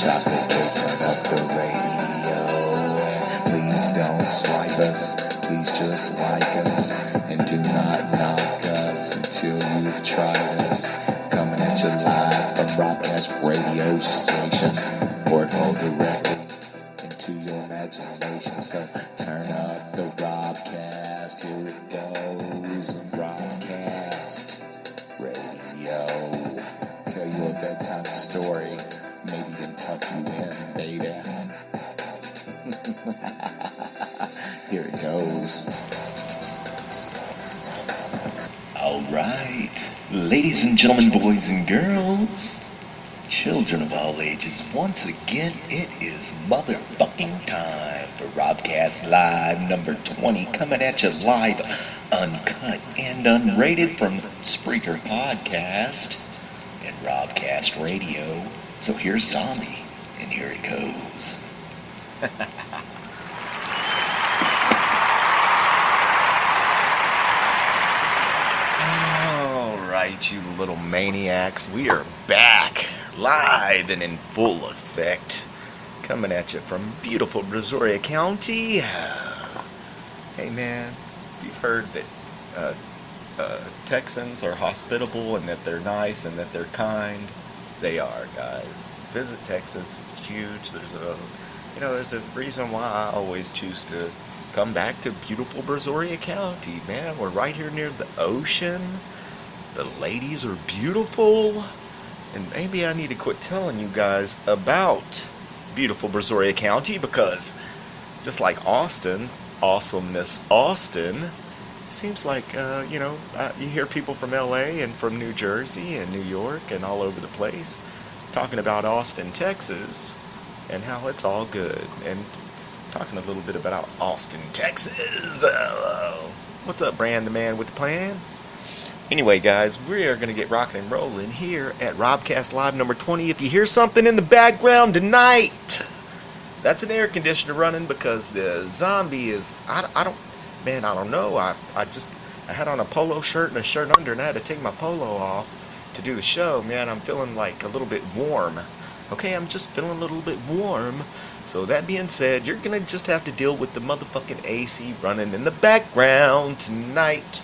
chocolate cake, turn up the radio. And please don't swipe us, please just like us. And do not knock us until you've tried us. Coming at you live from Robcast radio station. Portal directly into your imagination. So turn up the Robcast, here it goes. Robcast radio. Tell you a bedtime story, maybe even tuck you in, baby. Here it goes. Alright, ladies and gentlemen, boys and girls, children of all ages, once again, it is motherfucking time for Robcast Live number 20, coming at you live, uncut and unrated from Spreaker Podcast and Robcast Radio. So here's Zombie, and here it goes. Alright, you little maniacs, we are back, live and in full effect, coming at you from beautiful Brazoria County. Hey man, you've heard that Texans are hospitable and that they're nice and that they're kind. They are, guys. Visit Texas. It's huge. There's a reason why I always choose to come back to beautiful Brazoria County, man. We're right here near the ocean. The ladies are beautiful. And maybe I need to quit telling you guys about beautiful Brazoria County, because just like Austin, awesomeness Austin, seems like, you hear people from LA and from New Jersey and New York and all over the place talking about Austin, Texas, and how it's all good. And talking a little bit about Austin, Texas. What's up, Brand the Man with the Plan? Anyway, guys, we are going to get rocking and rolling here at Robcast Live number 20. If you hear something in the background tonight, that's an air conditioner running, because the zombie is, I don't know. I had on a polo shirt and a shirt under, and I had to take my polo off to do the show. Man, I'm feeling like a little bit warm. Okay, I'm just feeling a little bit warm. So that being said, you're going to just have to deal with the motherfucking AC running in the background tonight.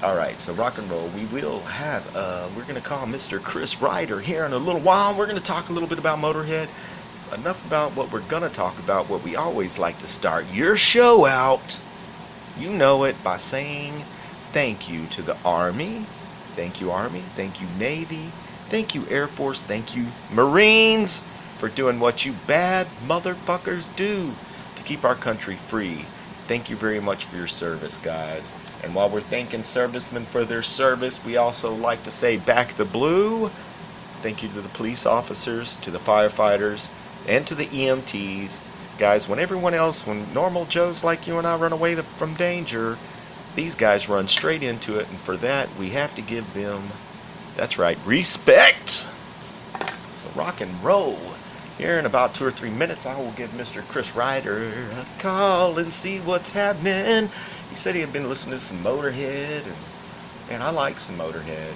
Alright, so rock and roll. We will have, we're going to call Mr. Chris Ryder here in a little while. We're going to talk a little bit about Motörhead. Enough about what we're going to talk about, what we always like to start your show out, you know it, by saying thank you to the Army. Thank you, Army. Thank you, Navy. Thank you, Air Force. Thank you, Marines, for doing what you bad motherfuckers do to keep our country free. Thank you very much for your service, guys. And while we're thanking servicemen for their service, we also like to say back the blue. Thank you to the police officers, to the firefighters, and to the EMTs. Guys, when normal Joes like you and I run away from danger, these guys run straight into it, and for that, we have to give them, that's right, respect. So rock and roll. Here in about 2 or 3 minutes, I will give Mr. Chris Ryder a call and see what's happening. He said he had been listening to some Motörhead, and I like some Motörhead.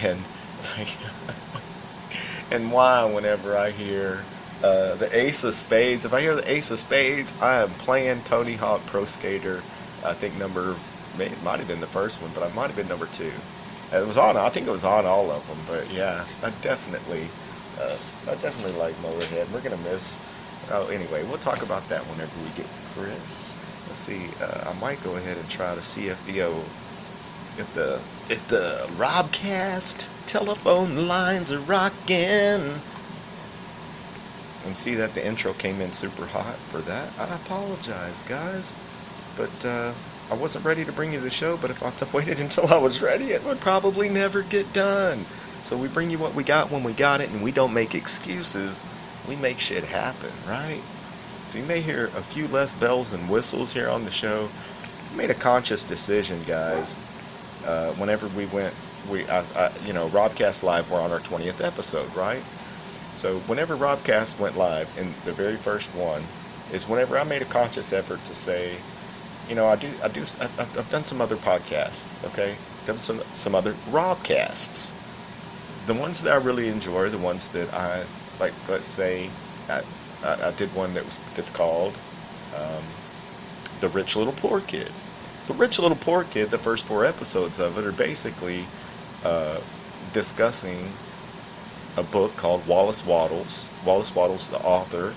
And and why, whenever I hear the Ace of Spades, if I hear the Ace of Spades, I am playing Tony Hawk Pro Skater. I think it might have been the first one, but I might have been number 2. I think it was on all of them, but yeah, I definitely like Motörhead. We're gonna miss. Oh, anyway, we'll talk about that whenever we get Chris. Let's see. I might go ahead and try to see if the Robcast telephone lines are rocking, and see that the intro came in super hot. For that, I apologize, guys. But I wasn't ready to bring you the show. But if I waited until I was ready, it would probably never get done. So we bring you what we got when we got it, and we don't make excuses. We make shit happen, right? So you may hear a few less bells and whistles here on the show. We made a conscious decision, guys. Whenever we went, Robcast Live, we're on our 20th episode, right? So whenever Robcast went live, in the very first one, is whenever I made a conscious effort to say, I've done some other podcasts, okay? Done some other Robcasts. the ones that I really enjoy, the ones that I like. Let's say I did one that's called um, "The Rich Little Poor Kid." The Rich Little Poor Kid. The first 4 episodes of it are basically uh, discussing a book called Wallace Wattles. Wallace Wattles, the author,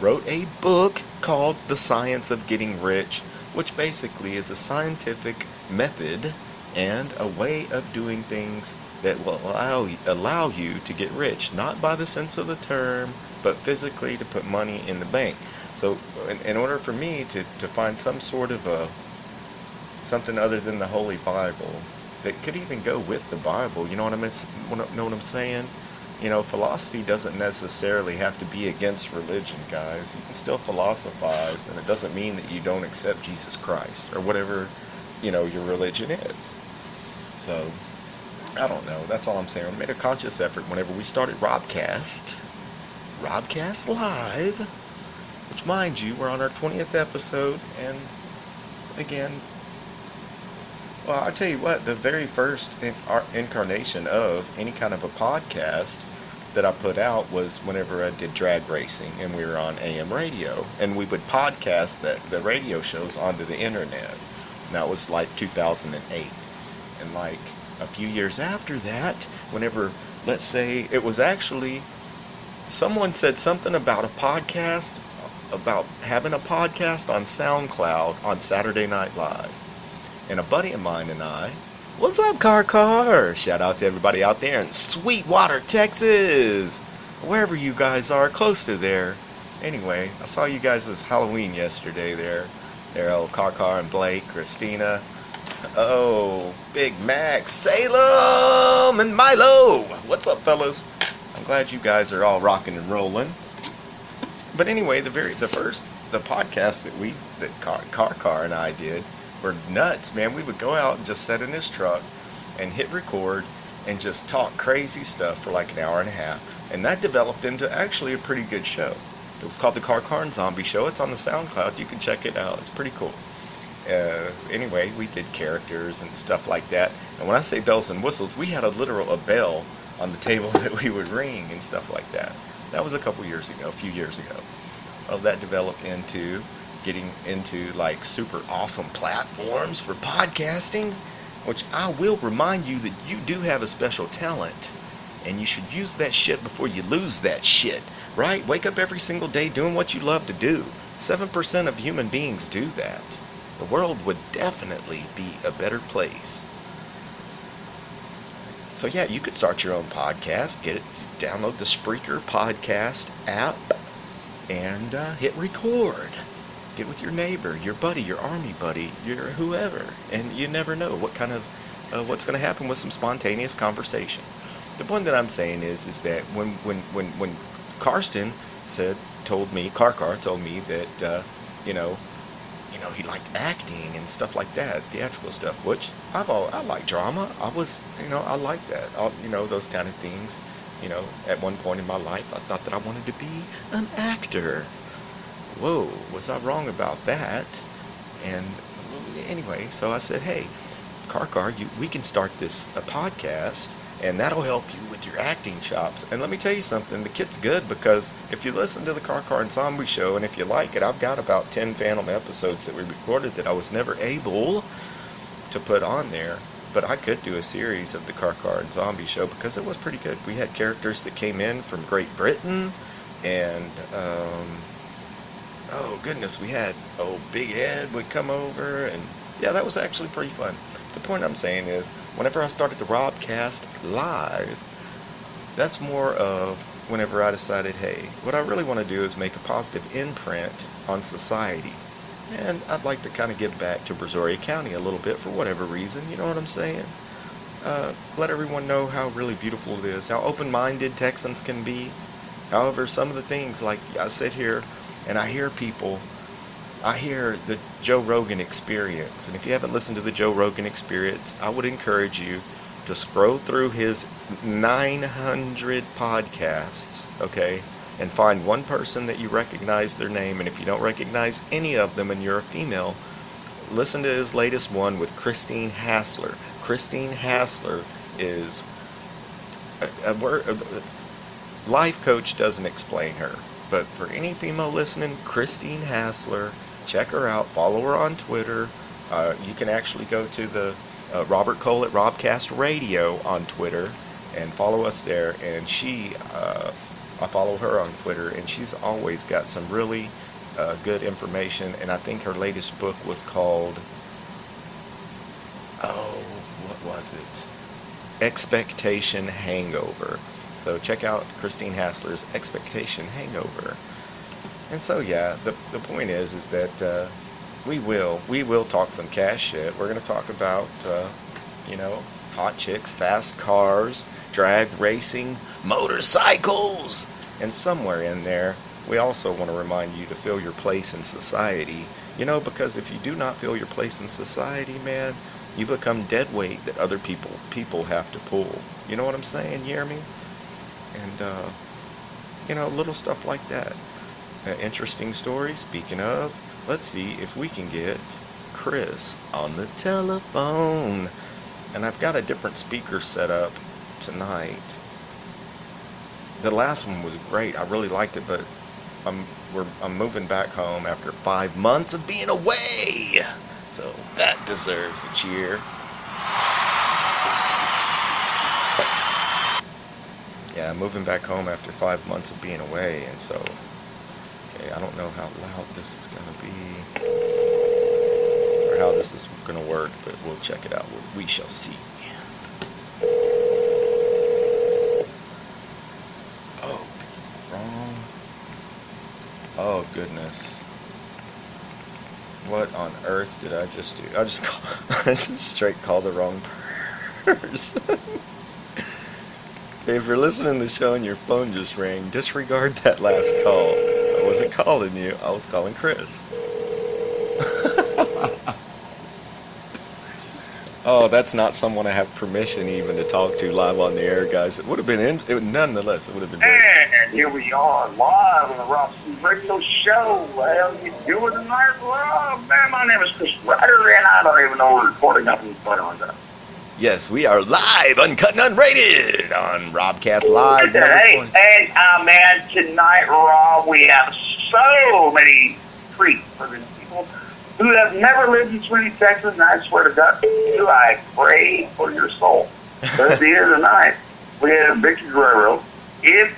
wrote a book called The Science of Getting Rich, which basically is a scientific method and a way of doing things that will allow you to get rich, not by the sense of the term, but physically to put money in the bank. So in order for me to find some sort of something other than the Holy Bible that could even go with the Bible, you know what I'm saying? You know, philosophy doesn't necessarily have to be against religion, guys. You can still philosophize, and it doesn't mean that you don't accept Jesus Christ or whatever, your religion is. So, I don't know. That's all I'm saying. I made a conscious effort whenever we started Robcast Live, which, mind you, we're on our 20th episode, and again, well, I tell you what, the very first incarnation of any kind of a podcast that I put out was whenever I did drag racing, and we were on AM radio, and we would podcast the radio shows onto the internet. And that was like 2008. And like a few years after that, whenever, let's say, it was actually, someone said something about a podcast, about having a podcast on SoundCloud on Saturday Night Live. And a buddy of mine and I, what's up, Car? Shout out to everybody out there in Sweetwater, Texas, wherever you guys are, close to there. Anyway, I saw you guys as Halloween yesterday there. There, old Car and Blake, Christina. Oh, Big Mac, Salem, and Milo. What's up, fellas? I'm glad you guys are all rocking and rolling. But anyway, the podcast that Car and I did were nuts, man. We would go out and just sit in his truck and hit record and just talk crazy stuff for like an hour and a half. And that developed into actually a pretty good show. It was called the Car and Zombie Show. It's on the SoundCloud. You can check it out. It's pretty cool. Anyway, we did characters and stuff like that. And when I say bells and whistles, we had a bell on the table that we would ring and stuff like that. That was a few years ago. Well, that developed into getting into like super awesome platforms for podcasting, which I will remind you that you do have a special talent, and you should use that shit before you lose that shit, right? Wake up every single day doing what you love to do. 7% of human beings do that. The world would definitely be a better place. So yeah, you could start your own podcast, download the Spreaker podcast app, and hit record. Get with your neighbor, your buddy, your army buddy, your whoever, and you never know what's going to happen with some spontaneous conversation. The point that I'm saying is that when Karsten told me that he liked acting and stuff like that, theatrical stuff, which I like drama. I like that. Those kind of things. At one point in my life, I thought that I wanted to be an actor. Whoa, was I wrong about that? And anyway, so I said, hey, Car, we can start this podcast, and that'll help you with your acting chops. And let me tell you something, the kid's good, because if you listen to the Car and Zombie Show, and if you like it, I've got about 10 Phantom episodes that we recorded that I was never able to put on there. But I could do a series of the Car and Zombie Show because it was pretty good. We had characters that came in from Great Britain, and oh goodness, we had Big Ed would come over, and yeah, that was actually pretty fun. The point I'm saying is, whenever I started the Robcast Live, that's more of whenever I decided, hey, what I really want to do is make a positive imprint on society. And I'd like to kind of give back to Brazoria County a little bit for whatever reason, you know what I'm saying? Let everyone know how really beautiful it is, how open-minded Texans can be. However, some of the things, like I sit here and I hear the Joe Rogan Experience. And if you haven't listened to the Joe Rogan Experience, I would encourage you to scroll through his 900 podcasts, okay? And find one person that you recognize their name, and if you don't recognize any of them and you're a female, listen to his latest one with Christine Hassler. Christine Hassler is a word, life coach doesn't explain her. But for any female listening, Christine Hassler, check her out. Follow her on Twitter. You can actually go to the Robert Cole at Robcast Radio on Twitter and follow us there. And I follow her on Twitter, and she's always got some really good information. And I think her latest book was called, what was it? Expectation Hangover. So check out Christine Hassler's Expectation Hangover. And so yeah, the point is that we will talk some cash shit. We're gonna talk about hot chicks, fast cars, drag racing, motorcycles, and somewhere in there we also want to remind you to feel your place in society. Because if you do not feel your place in society, man, you become dead weight that other people have to pull. You know what I'm saying? You hear me? And little stuff like that. Interesting story. Speaking of, let's see if we can get Chris on the telephone. And I've got a different speaker set up tonight. The last one was great. I really liked it, but I'm moving back home after 5 months of being away, so that deserves a cheer. Yeah, moving back home after 5 months of being away, and so, okay, I don't know how loud this is going to be, or how this is going to work, but we'll check it out. We shall see. Oh, wrong. Oh, goodness. What on earth did I just do? I just straight called the wrong person. If you're listening to the show and your phone just rang, disregard that last call. I wasn't calling you, I was calling Chris. Oh, that's not someone I have permission even to talk to live on the air, guys. It would have been, nonetheless, it would have been great. And here we are, live on the Robcast Radio Show. How you doing tonight, Rob? Man, my name is Chris Ryder, and I don't even know we're recording up in front of us. Yes, we are live, uncut and unrated, on Robcast Live. Hey, and man, tonight, Rob, we have so many treats for the people who have never lived in Sweetie, Texas, and I swear to God, I pray for your soul. But at the end of the night, we have Victor Guerrero. Hey,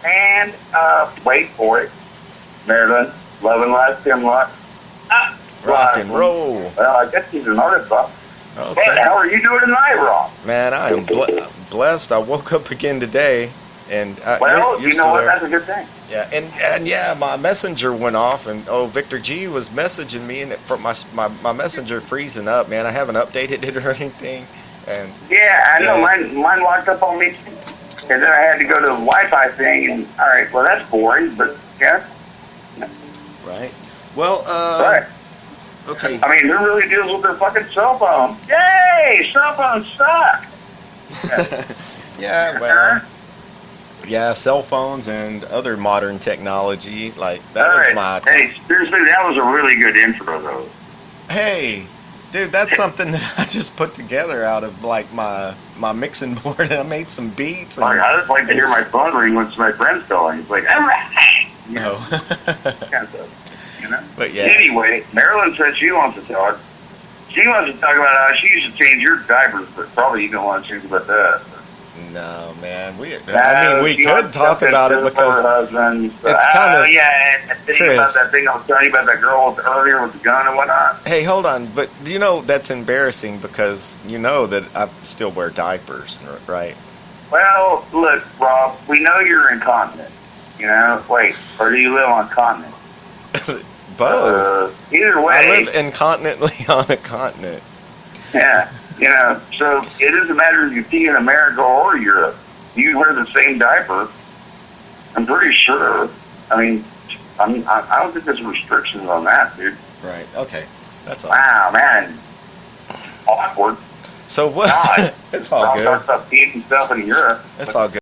and wait for it, Maryland, Love and Life, Timlock. Rock and roll. Well, I guess he's an artist, huh? Okay. But how are you doing tonight, Rob? Man, I am blessed. I woke up again today, and you're you know what? That's a good thing. Yeah, and yeah, my messenger went off, and Victor G was messaging me, and from my messenger freezing up, man. I haven't updated it or anything, and yeah, I know mine locked up on me, and then I had to go to the Wi-Fi thing, and all right, well that's boring, but yeah. Right. Well, right. Okay. I mean, who really deals with their fucking cell phone? Yay! Cell phones suck! Yeah, well, yeah, cell phones and other modern technology, like, that all was right. my... Hey, seriously, that was a really good intro, though. Hey, dude, that's something that I just put together out of, like, my mixing board. I made some beats. And, I just like to hear my phone ring when my friend's calling. It's like, all right! You know? Kind of stuff. You know? But yeah. Anyway, Marilyn said she wants to talk. She wants to talk about how she used to change your diapers, but probably you don't want to change about that. No, man. We could talk about it because it's kind of... Yeah, Chris, about that thing I was telling you about that girl earlier with the gun and whatnot. Hey, hold on. But you know that's embarrassing because you know that I still wear diapers, right? Well, look, Rob, we know you're incontinent. You know? Wait, or do you live on continent? Both. Either way. I live incontinently on a continent. Yeah, you know, so it doesn't matter if you pee in America or Europe. You wear the same diaper. I'm pretty sure. I mean, I don't think there's restrictions on that, dude. Right, okay. That's all. Wow, man. Awkward. So what? It's all good. Talk about peeing stuff in Europe. It's all good.